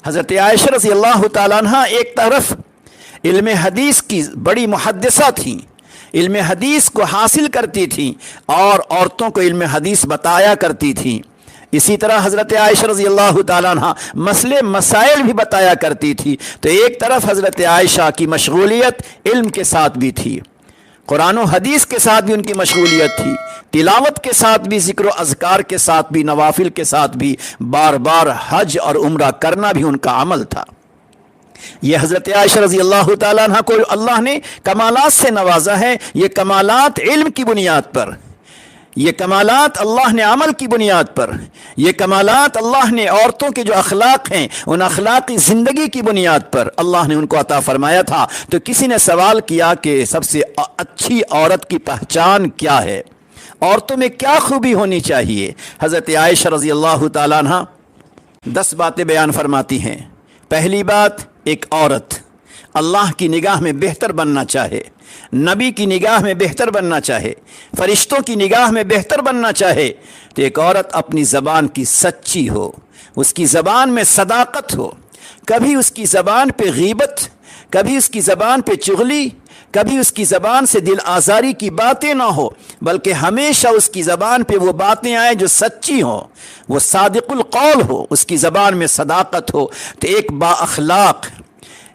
حضرت عائشہ رضی اللہ تعالیٰ عنہ ایک طرف علم حدیث کی بڑی محدثہ تھیں، علم حدیث کو حاصل کرتی تھیں اور عورتوں کو علم حدیث بتایا کرتی تھیں۔ اسی طرح حضرت عائشہ رضی اللہ تعالیٰ عنہ مسئلے مسائل بھی بتایا کرتی تھی۔ تو ایک طرف حضرت عائشہ کی مشغولیت علم کے ساتھ بھی تھی، قرآن و حدیث کے ساتھ بھی ان کی مشغولیت تھی، تلاوت کے ساتھ بھی، ذکر و اذکار کے ساتھ بھی، نوافل کے ساتھ بھی، بار بار حج اور عمرہ کرنا بھی ان کا عمل تھا۔ یہ حضرت عائشہ رضی اللہ تعالیٰ عنہ کو اللہ نے کمالات سے نوازا ہے۔ یہ کمالات علم کی بنیاد پر، یہ کمالات اللہ نے عمل کی بنیاد پر، یہ کمالات اللہ نے عورتوں کے جو اخلاق ہیں ان اخلاقی زندگی کی بنیاد پر اللہ نے ان کو عطا فرمایا تھا۔ تو کسی نے سوال کیا کہ سب سے اچھی عورت کی پہچان کیا ہے، عورتوں میں کیا خوبی ہونی چاہیے؟ حضرت عائشہ رضی اللہ تعالیٰ عنہ 10 باتیں بیان فرماتی ہیں۔ پہلی بات، ایک عورت اللہ کی نگاہ میں بہتر بننا چاہے، نبی کی نگاہ میں بہتر بننا چاہے، فرشتوں کی نگاہ میں بہتر بننا چاہے تو ایک عورت اپنی زبان کی سچی ہو، اس کی زبان میں صداقت ہو، کبھی اس کی زبان پہ غیبت، کبھی اس کی زبان پہ چغلی، کبھی اس کی زبان سے دل آزاری کی باتیں نہ ہو، بلکہ ہمیشہ اس کی زبان پہ وہ باتیں آئیں جو سچی ہوں، وہ صادق القول ہو، اس کی زبان میں صداقت ہو۔ تو ایک با اخلاق،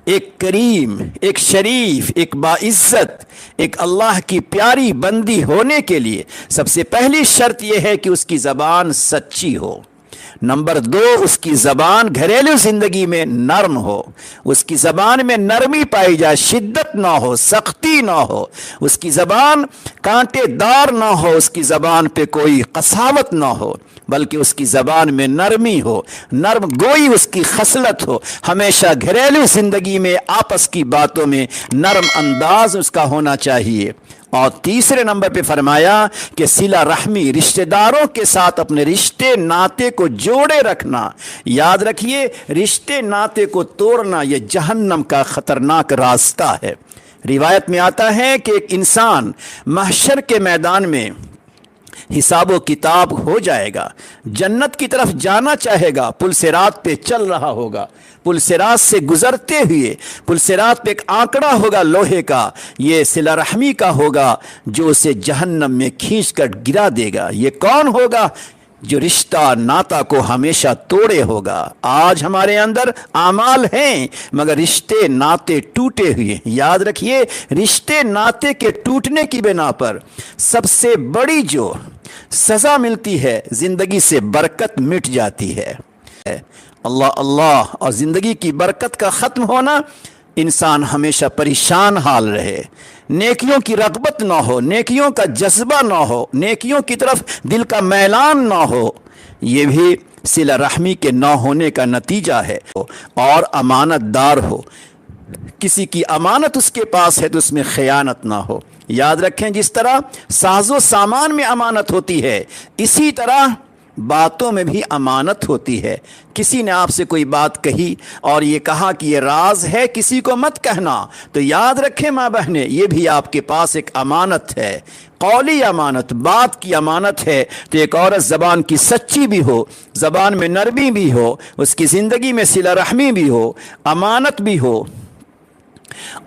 ایک کریم، ایک شریف، ایک باعزت، ایک اللہ کی پیاری بندی ہونے کے لیے سب سے پہلی شرط یہ ہے کہ اس کی زبان سچی ہو۔ نمبر 2، اس کی زبان گھریلو زندگی میں نرم ہو، اس کی زبان میں نرمی پائی جائے، شدت نہ ہو، سختی نہ ہو، اس کی زبان کانٹے دار نہ ہو، اس کی زبان پہ کوئی قساوت نہ ہو، بلکہ اس کی زبان میں نرمی ہو، نرم گوئی اس کی خصلت ہو۔ ہمیشہ گھریلو زندگی میں آپس کی باتوں میں نرم انداز اس کا ہونا چاہیے۔ اور تیسرے نمبر پہ فرمایا کہ صلہ رحمی، رشتہ داروں کے ساتھ اپنے رشتے ناطے کو جوڑے رکھنا۔ یاد رکھیے، رشتے ناطے کو توڑنا یہ جہنم کا خطرناک راستہ ہے۔ روایت میں آتا ہے کہ ایک انسان محشر کے میدان میں حساب و کتاب ہو جائے گا، جنت کی طرف جانا چاہے گا، پل صراط پہ چل رہا ہوگا، پل صراط سے گزرتے ہوئے پل صراط پہ ایک آنکڑا ہوگا لوہے کا، یہ صلہ رحمی کا ہوگا جو اسے جہنم میں کھینچ کر گرا دے گا۔ یہ کون ہوگا؟ جو رشتہ ناتا کو ہمیشہ توڑے ہوگا۔ آج ہمارے اندر اعمال ہیں مگر رشتے ناتے ٹوٹے ہوئے۔ یاد رکھیے، رشتے ناتے کے ٹوٹنے کی بنا پر سب سے بڑی جو سزا ملتی ہے، زندگی سے برکت مٹ جاتی ہے۔ اللہ اللہ، اور زندگی کی برکت کا ختم ہونا، انسان ہمیشہ پریشان حال رہے، نیکیوں کی رغبت نہ ہو، نیکیوں کا جذبہ نہ ہو، نیکیوں کی طرف دل کا میلان نہ ہو، یہ بھی صلہ رحمی کے نہ ہونے کا نتیجہ ہے۔ اور امانت دار ہو، کسی کی امانت اس کے پاس ہے تو اس میں خیانت نہ ہو۔ یاد رکھیں، جس طرح ساز و سامان میں امانت ہوتی ہے، اسی طرح باتوں میں بھی امانت ہوتی ہے۔ کسی نے آپ سے کوئی بات کہی اور یہ کہا کہ یہ راز ہے، کسی کو مت کہنا، تو یاد رکھیں ماں بہنیں، یہ بھی آپ کے پاس ایک امانت ہے، قولی امانت، بات کی امانت ہے۔ تو ایک عورت زبان کی سچی بھی ہو، زبان میں نرمی بھی ہو، اس کی زندگی میں صلہ رحمی بھی ہو، امانت بھی ہو،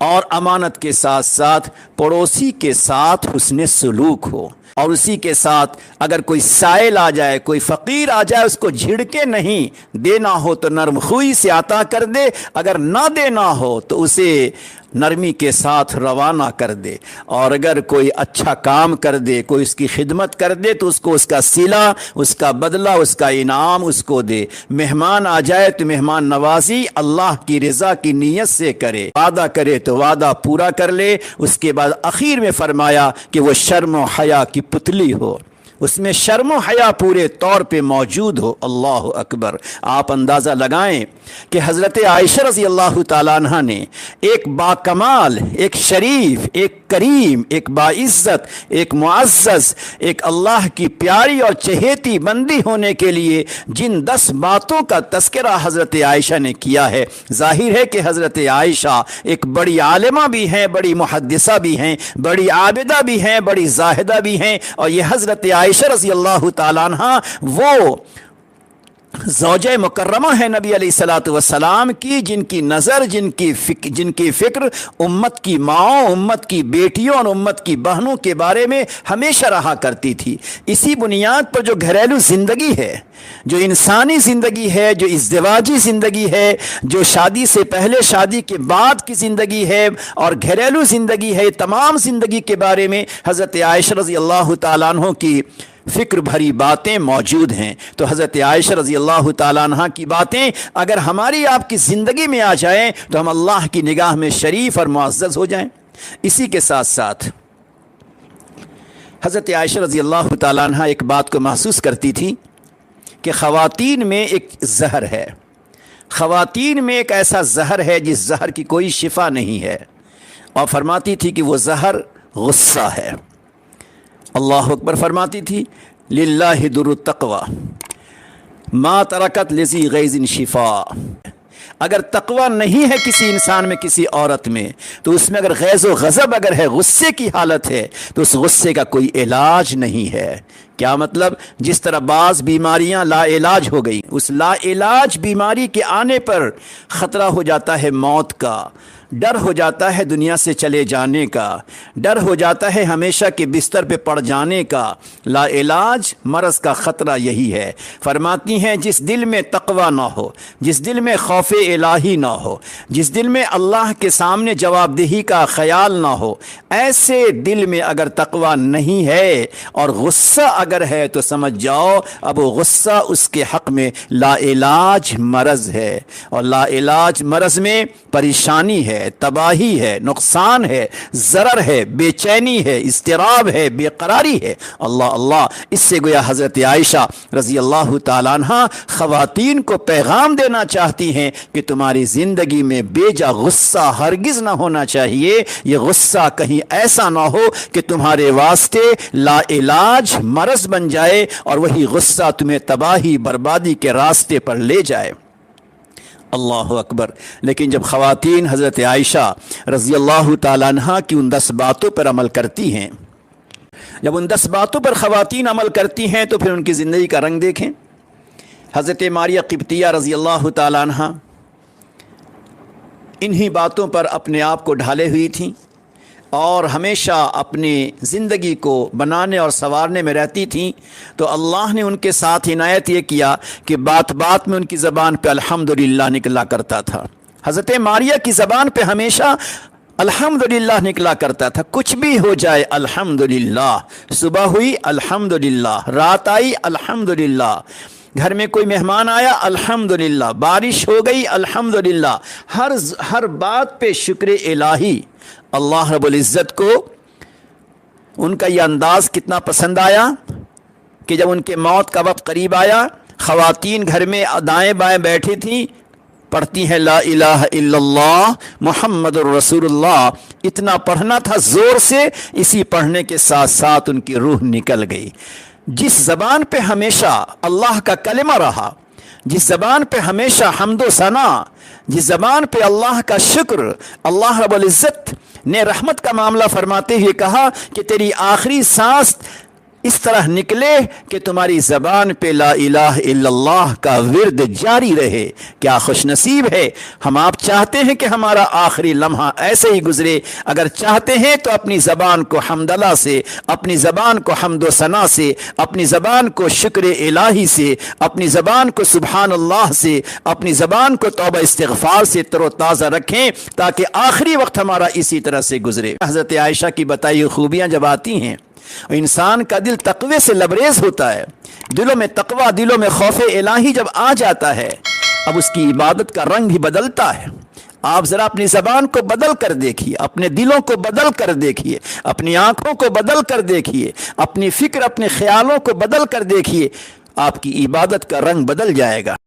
اور امانت کے ساتھ ساتھ پڑوسی کے ساتھ حسن سلوک ہو، اور اسی کے ساتھ اگر کوئی سائل آ جائے، کوئی فقیر آ جائے، اس کو جھڑکے نہیں، دینا ہو تو نرم خوئی سے عطا کر دے، اگر نہ دینا ہو تو اسے نرمی کے ساتھ روانہ کر دے، اور اگر کوئی اچھا کام کر دے، کوئی اس کی خدمت کر دے تو اس کو اس کا صلہ، اس کا بدلہ، اس کا انعام اس کو دے۔ مہمان آ جائے تو مہمان نوازی اللہ کی رضا کی نیت سے کرے، وعدہ کرے تو وعدہ پورا کر لے۔ اس کے بعد اخیر میں فرمایا کہ وہ شرم و حیا کی پتلی ہو، اس میں شرم و حیا پورے طور پہ موجود ہو۔ اللہ اکبر۔ آپ اندازہ لگائیں کہ حضرت عائشہ رضی اللہ تعالیٰ عنہ نے ایک باکمال، ایک شریف، ایک کریم، ایک باعزت، ایک معزز، ایک اللہ کی پیاری اور چہیتی بندی ہونے کے لیے جن 10 باتوں کا تذکرہ حضرت عائشہ نے کیا ہے، ظاہر ہے کہ حضرت عائشہ ایک بڑی عالمہ بھی ہیں، بڑی محدثہ بھی ہیں، بڑی عابدہ بھی ہیں، بڑی زاہدہ بھی ہیں، اور یہ حضرت عائشہ رضی اللہ تعالیٰ عنہ وہ زوجہ مکرمہ ہے نبی علیہ الصلوۃ والسلام کی، جن کی نظر، جن کی فکر امت کی ماؤں، امت کی بیٹیوں اور امت کی بہنوں کے بارے میں ہمیشہ رہا کرتی تھی۔ اسی بنیاد پر جو گھریلو زندگی ہے، جو انسانی زندگی ہے، جو ازدواجی زندگی ہے، جو شادی سے پہلے شادی کے بعد کی زندگی ہے اور گھریلو زندگی ہے، تمام زندگی کے بارے میں حضرت عائشہ رضی اللہ تعالیٰ عنہ کی فکر بھری باتیں موجود ہیں۔ تو حضرت عائشہ رضی اللہ تعالیٰ عنہ کی باتیں اگر ہماری آپ کی زندگی میں آ جائیں تو ہم اللہ کی نگاہ میں شریف اور معزز ہو جائیں۔ اسی کے ساتھ ساتھ حضرت عائشہ رضی اللہ تعالیٰ عنہ ایک بات کو محسوس کرتی تھی کہ خواتین میں ایک زہر ہے، خواتین میں ایک ایسا زہر ہے جس زہر کی کوئی شفا نہیں ہے، اور فرماتی تھی کہ وہ زہر غصہ ہے۔ اللہ اکبر۔ فرماتی تھی للہ در التقوی ما ترکت لذی غیظ شفا۔ اگر تقوی نہیں ہے کسی انسان میں، کسی عورت میں، تو اس میں اگر غیظ و غضب اگر ہے، غصے کی حالت ہے، تو اس غصے کا کوئی علاج نہیں ہے۔ کیا مطلب؟ جس طرح بعض بیماریاں لا علاج ہو گئی، اس لا علاج بیماری کے آنے پر خطرہ ہو جاتا ہے موت کا، ڈر ہو جاتا ہے دنیا سے چلے جانے کا، ڈر ہو جاتا ہے ہمیشہ کے بستر پہ پڑ جانے کا۔ لا علاج مرض کا خطرہ یہی ہے۔ فرماتی ہیں جس دل میں تقوی نہ ہو، جس دل میں خوف الہی نہ ہو، جس دل میں اللہ کے سامنے جواب دہی کا خیال نہ ہو، ایسے دل میں اگر تقوی نہیں ہے اور غصہ اگر ہے تو سمجھ جاؤ اب وہ غصہ اس کے حق میں لا علاج مرض ہے، اور لا علاج مرض میں پریشانی ہے، تباہی ہے، نقصان ہے، ضرر ہے، بے چینی ہے، اضطراب ہے، بے قراری ہے۔ اللہ اللہ۔ اس سے گویا حضرت عائشہ رضی اللہ تعالیٰ عنہ خواتین کو پیغام دینا چاہتی ہیں کہ تمہاری زندگی میں بے جا غصہ ہرگز نہ ہونا چاہیے۔ یہ غصہ کہیں ایسا نہ ہو کہ تمہارے واسطے لا علاج مرض بن جائے اور وہی غصہ تمہیں تباہی بربادی کے راستے پر لے جائے۔ اللہ اکبر۔ لیکن جب خواتین حضرت عائشہ رضی اللہ تعالیٰ عنہ کی ان 10 باتوں پر عمل کرتی ہیں، جب ان 10 باتوں پر خواتین عمل کرتی ہیں تو پھر ان کی زندگی کا رنگ دیکھیں۔ حضرت ماریہ قبطیہ رضی اللہ تعالیٰ عنہ انہی باتوں پر اپنے آپ کو ڈھالے ہوئی تھیں اور ہمیشہ اپنی زندگی کو بنانے اور سنوارنے میں رہتی تھیں، تو اللہ نے ان کے ساتھ عنایت یہ کیا کہ بات بات میں ان کی زبان پہ الحمدللہ نکلا کرتا تھا۔ حضرت ماریہ کی زبان پہ ہمیشہ الحمدللہ نکلا کرتا تھا، کچھ بھی ہو جائے الحمدللہ، صبح ہوئی الحمدللہ، رات آئی الحمدللہ، گھر میں کوئی مہمان آیا الحمدللہ، بارش ہو گئی الحمدللہ، ہر بات پہ شکر الہی۔ اللہ رب العزت کو ان کا یہ انداز کتنا پسند آیا کہ جب ان کے موت کا وقت قریب آیا، خواتین گھر میں دائیں بائیں بیٹھی تھیں، پڑھتی ہیں لا الہ الا اللہ محمد الرسول اللہ، اتنا پڑھنا تھا زور سے، اسی پڑھنے کے ساتھ ساتھ ان کی روح نکل گئی۔ جس زبان پہ ہمیشہ اللہ کا کلمہ رہا، جس زبان پہ ہمیشہ حمد و ثنا، جس زبان پہ اللہ کا شکر، اللہ رب العزت نے رحمت کا معاملہ فرماتے ہوئے کہا کہ تیری آخری سانس اس طرح نکلے کہ تمہاری زبان پہ لا الہ الا اللہ کا ورد جاری رہے۔ کیا خوش نصیب ہے ہم۔ آپ چاہتے ہیں کہ ہمارا آخری لمحہ ایسے ہی گزرے؟ اگر چاہتے ہیں تو اپنی زبان کو حمدللہ سے، اپنی زبان کو حمد و ثنا سے، اپنی زبان کو شکر الہی سے، اپنی زبان کو سبحان اللہ سے، اپنی زبان کو توبہ استغفار سے تر و تازہ رکھیں تاکہ آخری وقت ہمارا اسی طرح سے گزرے۔ حضرت عائشہ کی بتائی ہوئی خوبیاں جب آتی ہیں، انسان کا دل تقوی سے لبریز ہوتا ہے، دلوں میں تقوی، دلوں میں خوف الہی جب آ جاتا ہے، اب اس کی عبادت کا رنگ بھی بدلتا ہے۔ آپ ذرا اپنی زبان کو بدل کر دیکھیے، اپنے دلوں کو بدل کر دیکھیے، اپنی آنکھوں کو بدل کر دیکھیے، اپنی فکر اپنے خیالوں کو بدل کر دیکھیے، آپ کی عبادت کا رنگ بدل جائے گا۔